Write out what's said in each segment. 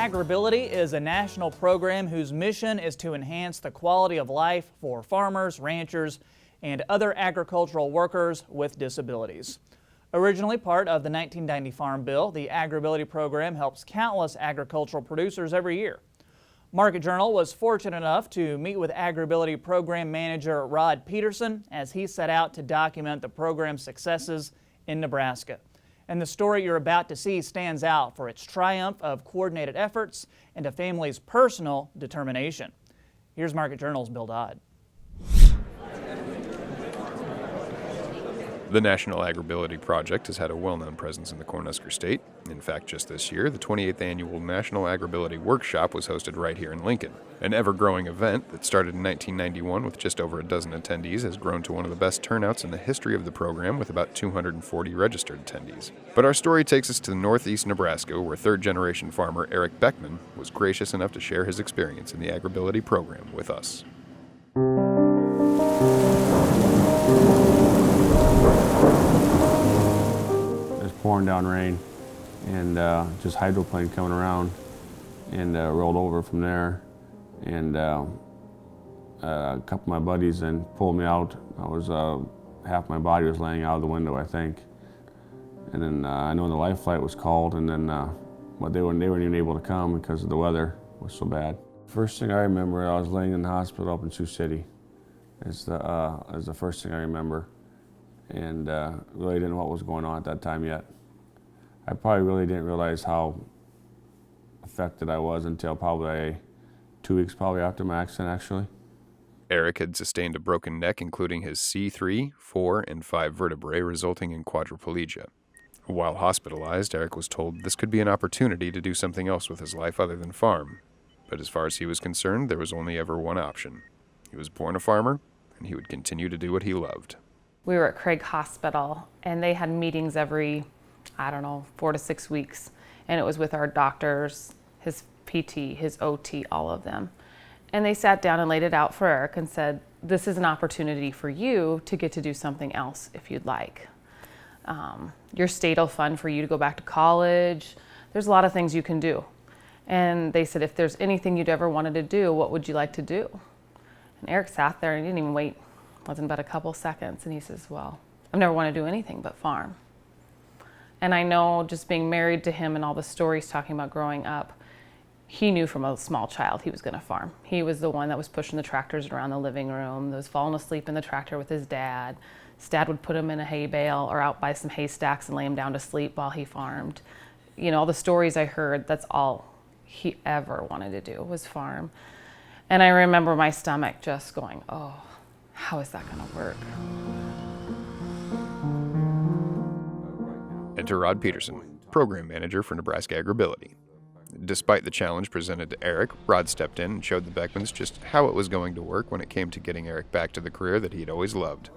AgrAbility is a national program whose mission is to enhance the quality of life for farmers, ranchers, and other agricultural workers with disabilities. Originally part of the 1990 Farm Bill, the AgrAbility program helps countless agricultural producers every year. Market Journal was fortunate enough to meet with AgrAbility program manager Rod Peterson as he set out to document the program's successes in Nebraska. And the story you're about to see stands out for its triumph of coordinated efforts and a family's personal determination. Here's Market Journal's Bill Dodd. The National AgrAbility Project has had a well-known presence in the Cornhusker State. In fact, just this year, the 28th Annual National AgrAbility Workshop was hosted right here in Lincoln. An ever-growing event that started in 1991 with just over a dozen attendees has grown to one of the best turnouts in the history of the program with about 240 registered attendees. But our story takes us to northeast Nebraska, where third-generation farmer Eric Beckman was gracious enough to share his experience in the AgrAbility program with us. Pouring down rain and just hydroplane coming around and rolled over from there, and a couple of my buddies then pulled me out. I was half my body was laying out of the window, I think, and then I know the life flight was called, and then but they weren't even able to come because of the weather was so bad. First thing I remember, I was laying in the hospital up in Sioux City. Is the first thing I remember, and really didn't know what was going on at that time yet. I probably really didn't realize how affected I was until probably 2 weeks after my accident, actually. Eric had sustained a broken neck, including his C3, 4, and 5 vertebrae, resulting in quadriplegia. While hospitalized, Eric was told this could be an opportunity to do something else with his life other than farm. But as far as he was concerned, there was only ever one option. He was born a farmer, and he would continue to do what he loved. We were at Craig Hospital, and they had meetings every, 4 to 6 weeks. And it was with our doctors, his PT, his OT, all of them. And they sat down and laid it out for Eric and said, this is an opportunity for you to get to do something else if you'd like. Your state will fund for you to go back to college. There's a lot of things you can do. And they said, if there's anything you'd ever wanted to do, what would you like to do? And Eric sat there and he didn't even wait. It wasn't but a couple seconds. And he says, well, I've never wanted to do anything but farm. And I know just being married to him and all the stories talking about growing up, he knew from a small child he was going to farm. He was the one that was pushing the tractors around the living room, that was falling asleep in the tractor with his dad. His dad would put him in a hay bale or out by some haystacks and lay him down to sleep while he farmed. You know, all the stories I heard, that's all he ever wanted to do was farm. And I remember my stomach just going, oh, how is that going to work? Enter Rod Peterson, program manager for Nebraska AgrAbility. Despite the challenge presented to Eric, Rod stepped in and showed the Beckmans just how it was going to work when it came to getting Eric back to the career that he had always loved,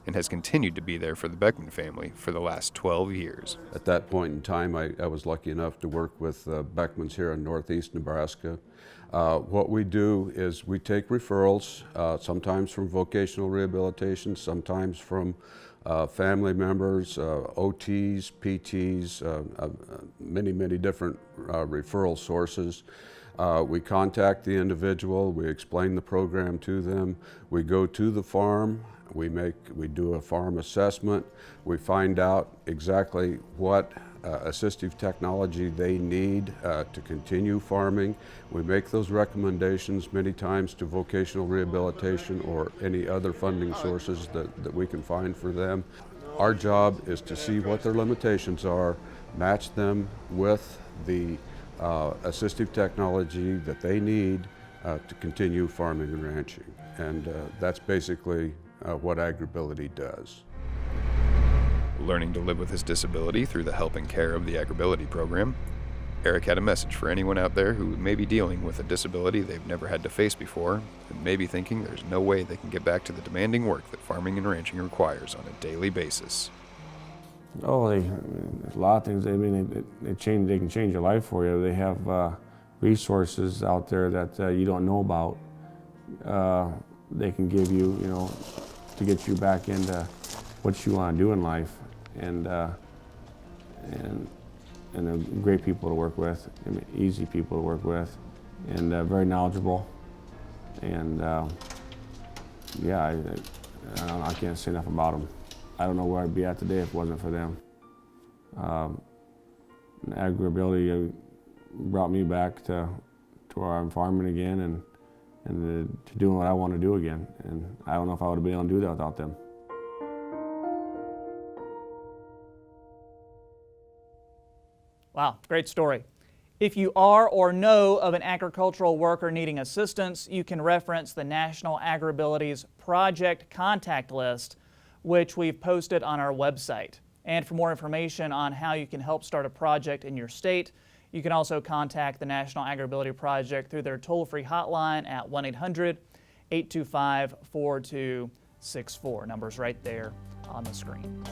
and has continued to be there for the Beckman family for the last 12 years. At that point in time, I was lucky enough to work with Beckmans here in northeast Nebraska. What we do is we take referrals, sometimes from vocational rehabilitation, sometimes from family members, OTs, PTs, many different referral sources. We contact the individual, we explain the program to them, we go to the farm, we do a farm assessment, we find out exactly what assistive technology they need to continue farming. We make those recommendations many times to vocational rehabilitation or any other funding sources that we can find for them. Our job is to see what their limitations are, match them with the assistive technology that they need to continue farming and ranching. And that's basically what AgrAbility does. Learning to live with his disability through the help and care of the AgrAbility program, Eric had a message for anyone out there who may be dealing with a disability they've never had to face before and may be thinking there's no way they can get back to the demanding work that farming and ranching requires on a daily basis. Oh, there's a lot of things. I mean, they can change your life for you. They have resources out there that you don't know about. They can give you, to get you back into what you want to do in life. And and they're great people to work with, and easy people to work with, and very knowledgeable. And yeah, I can't say enough about them. I don't know where I'd be at today if it wasn't for them. AgrAbility brought me back to where I'm farming again and to doing what I want to do again. And I don't know if I would have been able to do that without them. Wow, great story. If you are or know of an agricultural worker needing assistance, you can reference the National AgrAbility's project contact list, which we've posted on our website. And for more information on how you can help start a project in your state, you can also contact the National AgrAbility Project through their toll-free hotline at 1-800-825-4264. Number's right there on the screen.